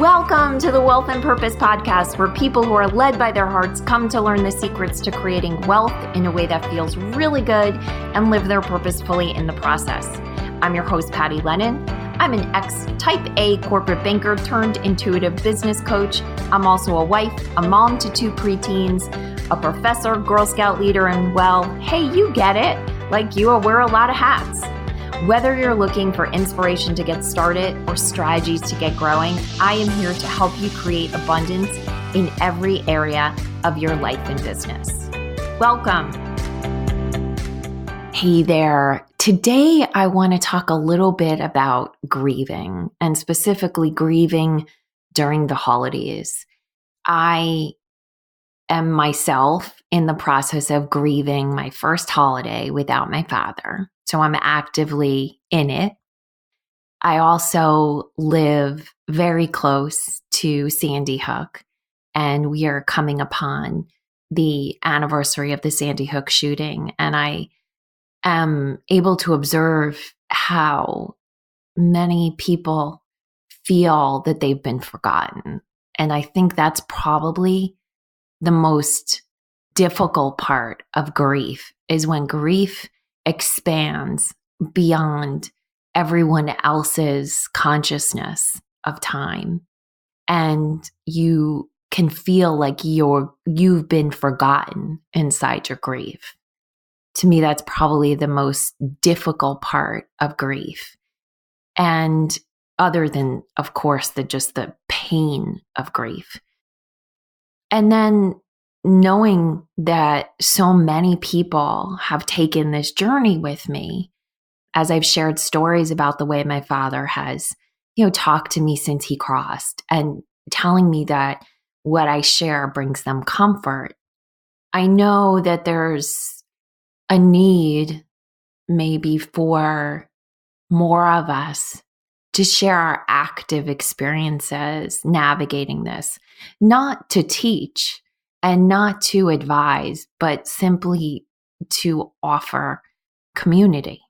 Welcome to the Wealth and Purpose podcast, where people who are led by their hearts come to learn the secrets to creating wealth in a way that feels really good and live their purpose fully in the process. I'm your host, Patty Lennon. I'm an ex-type A corporate banker turned intuitive business coach. I'm also a wife, a mom to 2 preteens, a professor, Girl Scout leader, and well, hey, you get it. Like you, I wear a lot of hats. Whether you're looking for inspiration to get started or strategies to get growing, I am here to help you create abundance in every area of your life and business. Welcome. Hey there. Today, I want to talk a little bit about grieving, and specifically grieving during the holidays. I am myself in the process of grieving my first holiday without my father. So I'm actively in it. I also live very close to Sandy Hook, and we are coming upon the anniversary of the Sandy Hook shooting. And I am able to observe how many people feel that they've been forgotten. And I think that's probably the most difficult part of grief, is when grief expands beyond everyone else's consciousness of time. And you can feel like you've been forgotten inside your grief. To me, that's probably the most difficult part of grief. And other than, of course, the pain of grief. And then knowing that so many people have taken this journey with me, as I've shared stories about the way my father has, talked to me since he crossed, and telling me that what I share brings them comfort. I know that there's a need maybe for more of us to share our active experiences navigating this, not to teach and not to advise, but simply to offer community.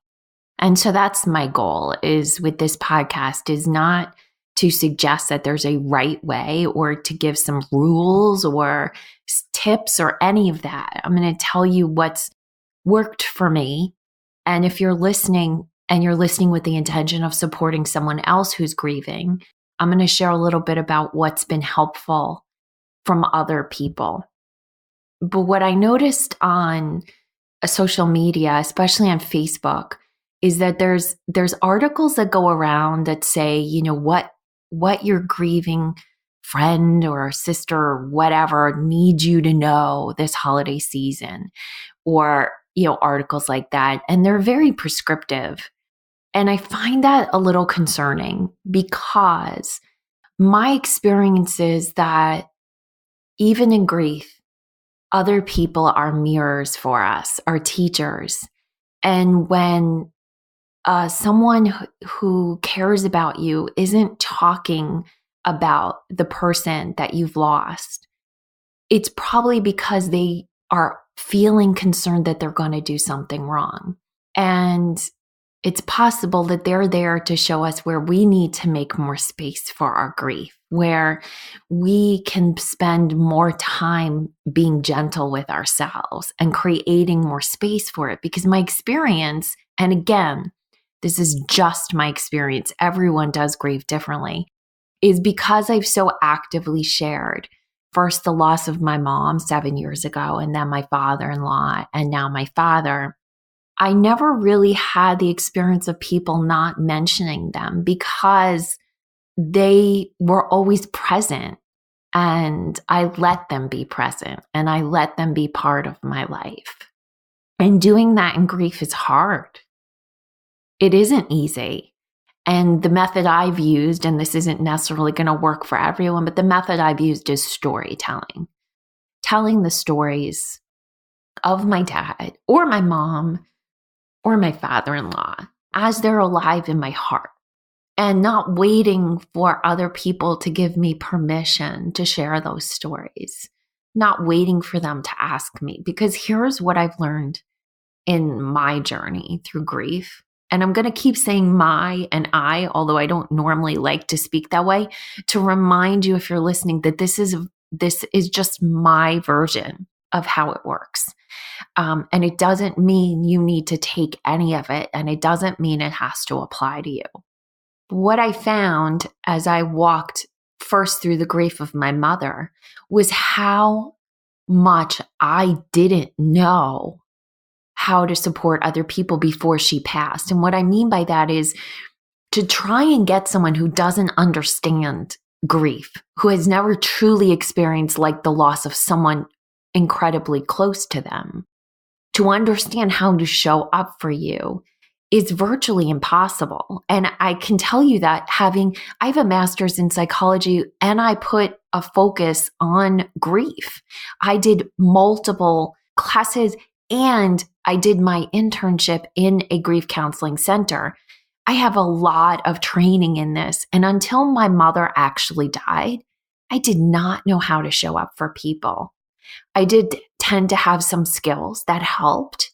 And so that's my goal, is with this podcast, is not to suggest that there's a right way or to give some rules or tips or any of that. I'm going to tell you what's worked for me. And if you're listening and you're listening with the intention of supporting someone else who's grieving, I'm going to share a little bit about what's been helpful from other people. But what I noticed on social media, especially on Facebook, is that there's articles that go around that say, what your grieving friend or sister or whatever needs you to know this holiday season, or, articles like that. And they're very prescriptive. And I find that a little concerning, because my experience is that even in grief, other people are mirrors for us, are teachers. And when someone who cares about you isn't talking about the person that you've lost, it's probably because they are feeling concerned that they're going to do something wrong. And it's possible that they're there to show us where we need to make more space for our grief, where we can spend more time being gentle with ourselves and creating more space for it. Because my experience, and again, this is just my experience, everyone does grieve differently, is because I've so actively shared first the loss of my mom 7 years ago, and then my father-in-law, and now my father. I never really had the experience of people not mentioning them, because they were always present, and I let them be present, and I let them be part of my life. And doing that in grief is hard. It isn't easy. And the method I've used, and this isn't necessarily going to work for everyone, but the method I've used is storytelling. Telling the stories of my dad or my mom or my father-in-law as they're alive in my heart, and not waiting for other people to give me permission to share those stories, not waiting for them to ask me. Because here's what I've learned in my journey through grief and I'm going to keep saying my and I, although I don't normally like to speak that way, to remind you, if you're listening, that this is just my version of how it works. And it doesn't mean you need to take any of it, and it doesn't mean it has to apply to you. What I found as I walked first through the grief of my mother was how much I didn't know how to support other people before she passed. And what I mean by that is to try and get someone who doesn't understand grief, who has never truly experienced like the loss of someone incredibly close to them, to understand how to show up for you is virtually impossible. And I can tell you that I have a master's in psychology, and I put a focus on grief. I did multiple classes, and I did my internship in a grief counseling center. I have a lot of training in this. And until my mother actually died, I did not know how to show up for people. I did tend to have some skills that helped.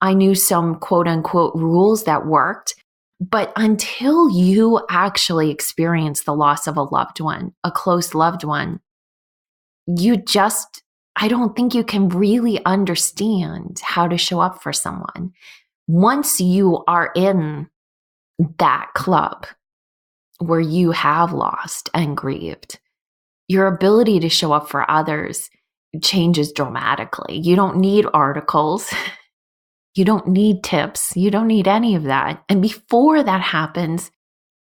I knew some quote unquote rules that worked. But until you actually experience the loss of a loved one, a close loved one, I don't think you can really understand how to show up for someone. Once you are in that club where you have lost and grieved, your ability to show up for others changes dramatically. You don't need articles. You don't need tips. You don't need any of that. And before that happens,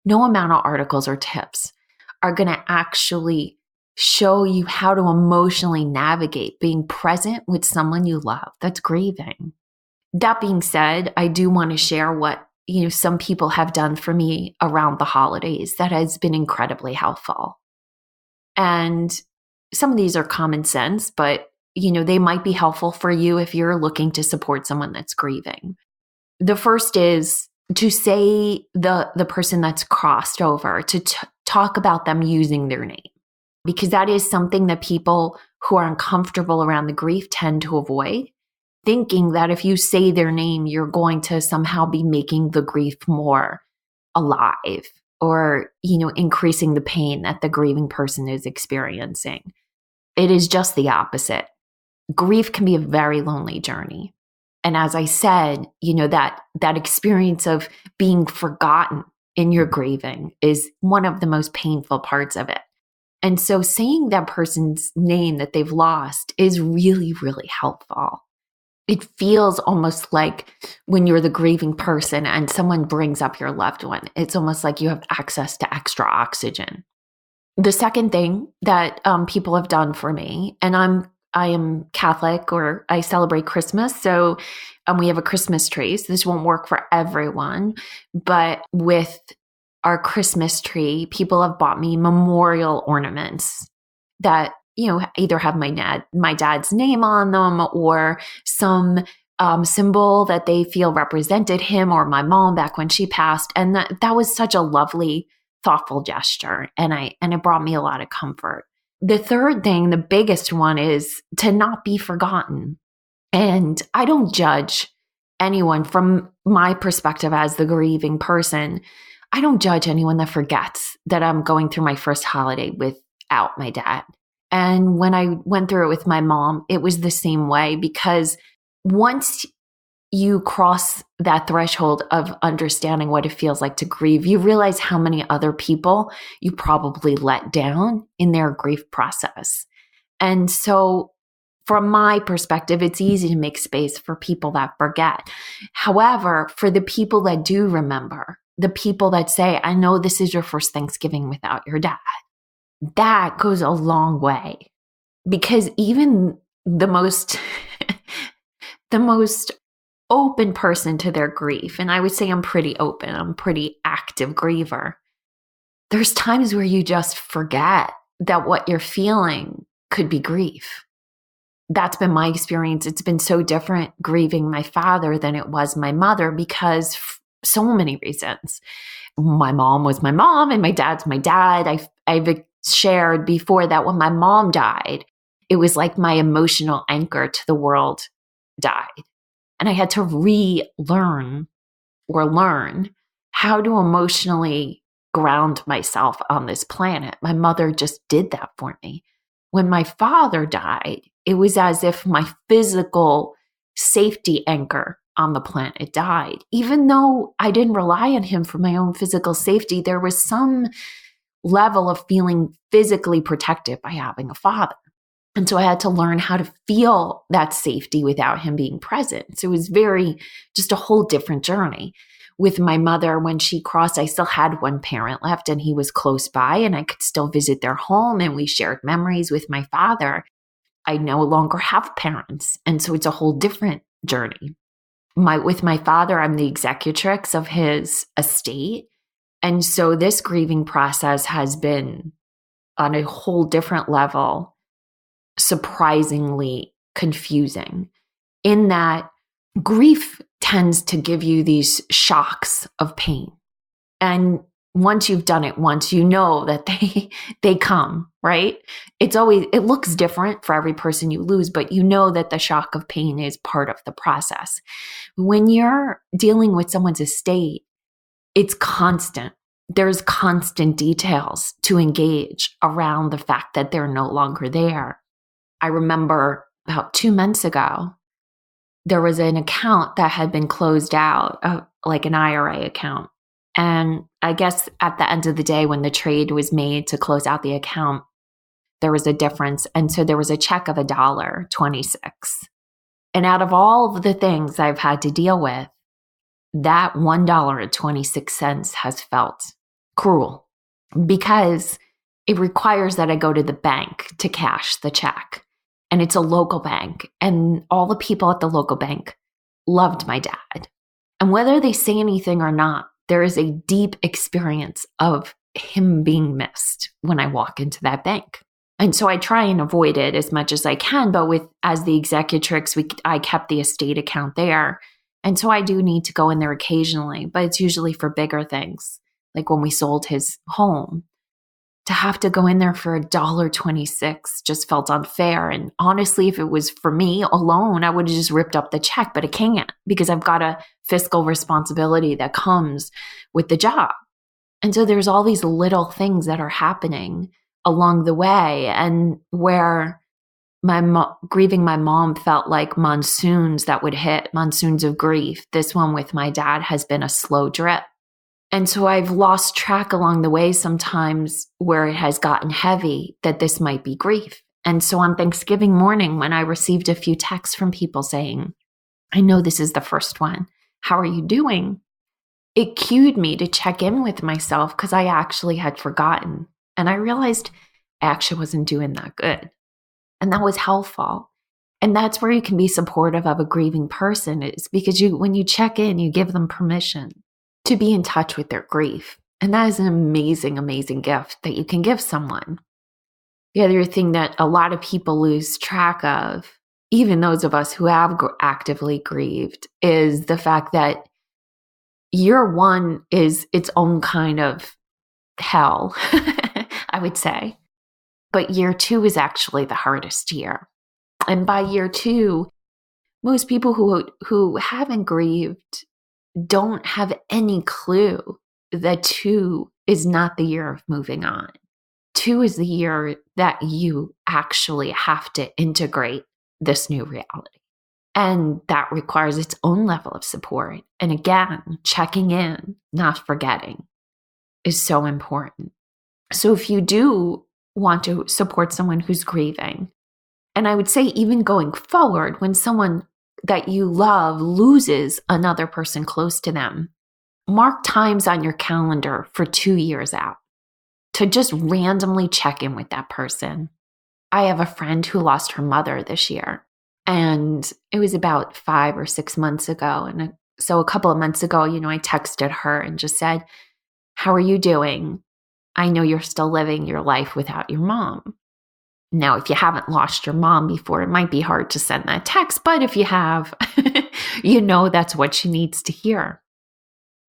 no amount of articles or tips are going to actually show you how to emotionally navigate being present with someone you love that's grieving. That being said, I do want to share what some people have done for me around the holidays that has been incredibly helpful. And some of these are common sense, but they might be helpful for you if you're looking to support someone that's grieving. The first is to say the person that's crossed over, to talk about them using their name, because that is something that people who are uncomfortable around the grief tend to avoid, thinking that if you say their name, you're going to somehow be making the grief more alive or, increasing the pain that the grieving person is experiencing. It is just the opposite. Grief can be a very lonely journey. And as I said, that experience of being forgotten in your grieving is one of the most painful parts of it. And so saying that person's name that they've lost is really, really helpful. It feels almost like when you're the grieving person and someone brings up your loved one, it's almost like you have access to extra oxygen. The second thing that people have done for me, and I am Catholic, or I celebrate Christmas, so we have a Christmas tree. So this won't work for everyone, but with our Christmas tree, people have bought me memorial ornaments that either have my dad's name on them, or some symbol that they feel represented him or my mom back when she passed. And that was such a lovely, thoughtful gesture, and it brought me a lot of comfort. The third thing, the biggest one, is to not be forgotten. And I don't judge anyone from my perspective as the grieving person. I don't judge anyone that forgets that I'm going through my first holiday without my dad. And when I went through it with my mom, it was the same way, because once you cross that threshold of understanding what it feels like to grieve, you realize how many other people you probably let down in their grief process. And so from my perspective, it's easy to make space for people that forget. However, for the people that do remember, the people that say, I know this is your first Thanksgiving without your dad, that goes a long way. Because even the most open person to their grief, and I would say I'm pretty open, I'm a pretty active griever, there's times where you just forget that what you're feeling could be grief. That's been my experience. It's been so different grieving my father than it was my mother, because so many reasons. My mom was my mom and my dad's my dad. I've shared before that when my mom died, it was like my emotional anchor to the world died. And I had to relearn or learn how to emotionally ground myself on this planet. My mother just did that for me. When my father died, it was as if my physical safety anchor on the planet died. Even though I didn't rely on him for my own physical safety, there was some level of feeling physically protected by having a father. And so I had to learn how to feel that safety without him being present. So it was just a whole different journey. With my mother, when she crossed, I still had one parent left and he was close by and I could still visit their home and we shared memories. With my father, I no longer have parents. And so it's a whole different journey. With my father, I'm the executrix of his estate. And so this grieving process has been on a whole different level, surprisingly confusing, in that grief tends to give you these shocks of pain. And once you've done it once, you know that they come, right? It looks different for every person you lose, but you know that the shock of pain is part of the process. When you're dealing with someone's estate, it's constant. There's constant details to engage around the fact that they're no longer there. I remember about 2 months ago, there was an account that had been closed out, like an IRA account. And I guess at the end of the day, when the trade was made to close out the account, there was a difference. And so there was a check of $1.26. And out of all of the things I've had to deal with, that $1.26 has felt cruel because it requires that I go to the bank to cash the check. And it's a local bank. And all the people at the local bank loved my dad. And whether they say anything or not, there is a deep experience of him being missed when I walk into that bank. And so I try and avoid it as much as I can. But as the executrix, I kept the estate account there. And so I do need to go in there occasionally, but it's usually for bigger things, like when we sold his home. To have to go in there for $1.26 just felt unfair. And honestly, if it was for me alone, I would have just ripped up the check, but I can't because I've got a fiscal responsibility that comes with the job. And so there's all these little things that are happening along the way, and where grieving my mom felt like monsoons that would hit, monsoons of grief. This one with my dad has been a slow drip. And so I've lost track along the way sometimes where it has gotten heavy that this might be grief. And so on Thanksgiving morning, when I received a few texts from people saying, I know this is the first one, how are you doing? It cued me to check in with myself because I actually had forgotten. And I realized I actually wasn't doing that good. And that was helpful. And that's where you can be supportive of a grieving person, is because when you check in, you give them permission to be in touch with their grief. And that is an amazing, amazing gift that you can give someone. The other thing that a lot of people lose track of, even those of us who have actively grieved, is the fact that year one is its own kind of hell, I would say. But year two is actually the hardest year. And by year two, most people who haven't grieved don't have any clue that 2 is not the year of moving on. 2 is the year that you actually have to integrate this new reality. And that requires its own level of support. And again, checking in, not forgetting, is so important. So if you do want to support someone who's grieving, and I would say even going forward, when someone that you love loses another person close to them, mark times on your calendar for 2 years out to just randomly check in with that person. I have a friend who lost her mother this year, and it was about 5 or 6 months ago. And so a couple of months ago, I texted her and just said, how are you doing? I know you're still living your life without your mom. Now, if you haven't lost your mom before, it might be hard to send that text, but if you have, that's what she needs to hear.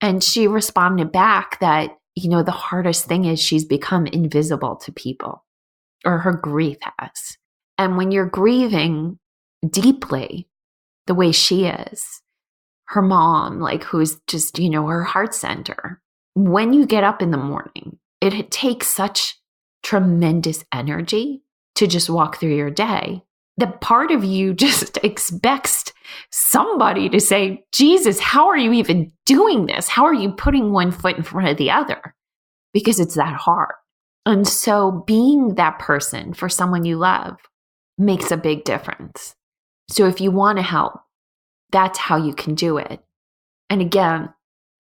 And she responded back that, the hardest thing is she's become invisible to people, or her grief has. And when you're grieving deeply, the way she is, her mom, like who's just, her heart center. When you get up in the morning, it takes such tremendous energy to just walk through your day that part of you just expects somebody to say, Jesus, how are you even doing this? How are you putting one foot in front of the other? Because it's that hard. And so being that person for someone you love makes a big difference. So if you want to help, that's how you can do it. And again,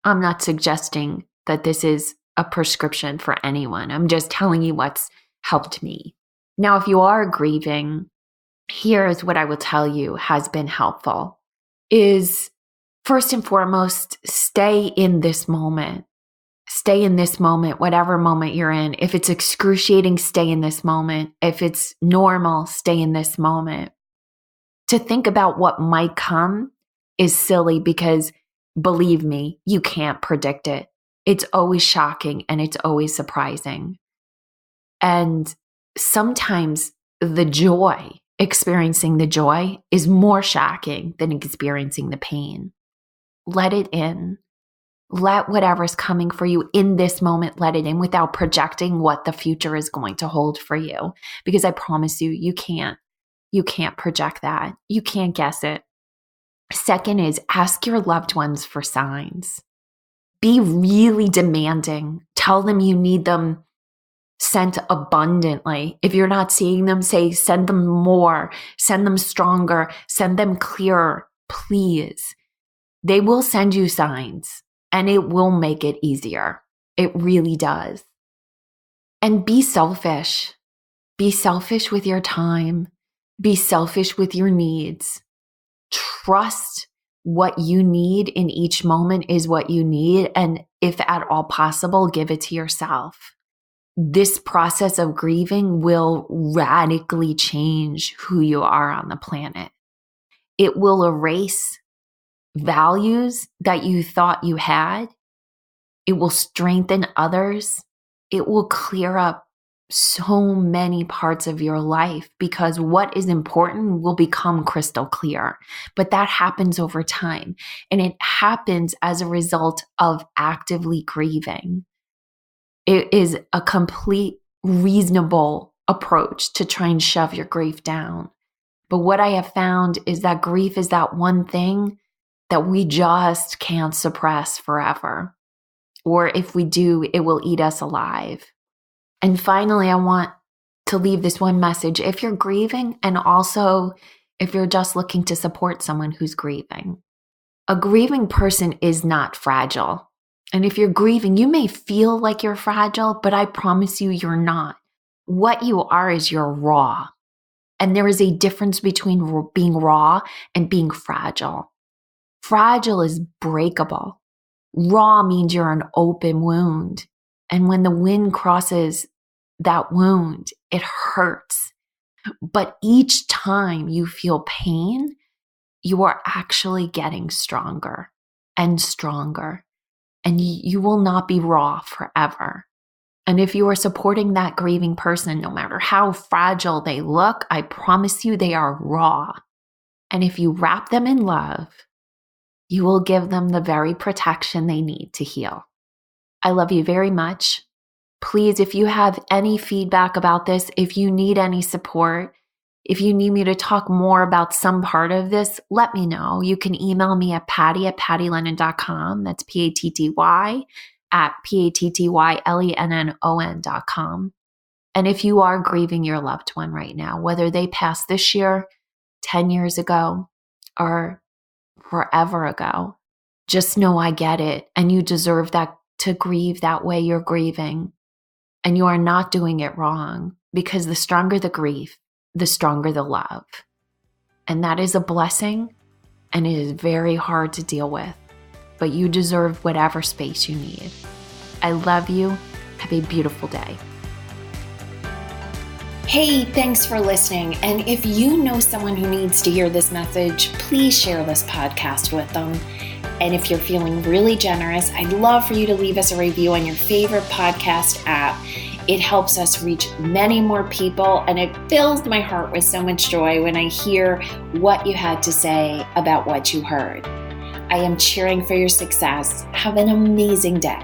I'm not suggesting that this is a prescription for anyone. I'm just telling you what's helped me. Now, if you are grieving, here's what I will tell you has been helpful is first and foremost, stay in this moment. Stay in this moment, whatever moment you're in. If it's excruciating, stay in this moment. If it's normal, stay in this moment. To think about what might come is silly because, believe me, you can't predict it. It's always shocking and it's always surprising. And sometimes the joy, experiencing the joy, is more shocking than experiencing the pain. Let it in. Let whatever's coming for you in this moment, let it in without projecting what the future is going to hold for you. Because I promise you, you can't project that. You can't guess it. Second is ask your loved ones for signs. Be really demanding. Tell them you need them sent abundantly. If you're not seeing them, say, send them more, send them stronger, send them clearer, please. They will send you signs. And it will make it easier. It really does. And be selfish. Be selfish with your time. Be selfish with your needs. Trust what you need in each moment is what you need. And if at all possible, give it to yourself. This process of grieving will radically change who you are on the planet. It will erase values that you thought you had. It will strengthen others. It will clear up so many parts of your life because what is important will become crystal clear. But that happens over time. And it happens as a result of actively grieving. It is a complete reasonable approach to try and shove your grief down. But what I have found is that grief is that one thing that we just can't suppress forever. Or if we do, it will eat us alive. And finally, I want to leave this one message. If you're grieving, and also if you're just looking to support someone who's grieving, a grieving person is not fragile. And if you're grieving, you may feel like you're fragile, but I promise you, you're not. What you are is you're raw. And there is a difference between being raw and being fragile. Fragile is breakable. Raw means you're an open wound. And when the wind crosses that wound, it hurts. But each time you feel pain, you are actually getting stronger and stronger. And you will not be raw forever. And if you are supporting that grieving person, no matter how fragile they look, I promise you they are raw. And if you wrap them in love, you will give them the very protection they need to heal. I love you very much. Please, if you have any feedback about this, if you need any support, if you need me to talk more about some part of this, let me know. You can email me at patty@pattylennon.com. That's PATTY at PATTYLENNON.com. And if you are grieving your loved one right now, whether they passed this year, 10 years ago, or forever ago, just know I get it. And you deserve that to grieve that way you're grieving. And you are not doing it wrong, because the stronger the grief, the stronger the love. And that is a blessing, and it is very hard to deal with. But you deserve whatever space you need. I love you. Have a beautiful day. Hey, thanks for listening. And if you know someone who needs to hear this message, please share this podcast with them. And if you're feeling really generous, I'd love for you to leave us a review on your favorite podcast app. It helps us reach many more people, and it fills my heart with so much joy when I hear what you had to say about what you heard. I am cheering for your success. Have an amazing day.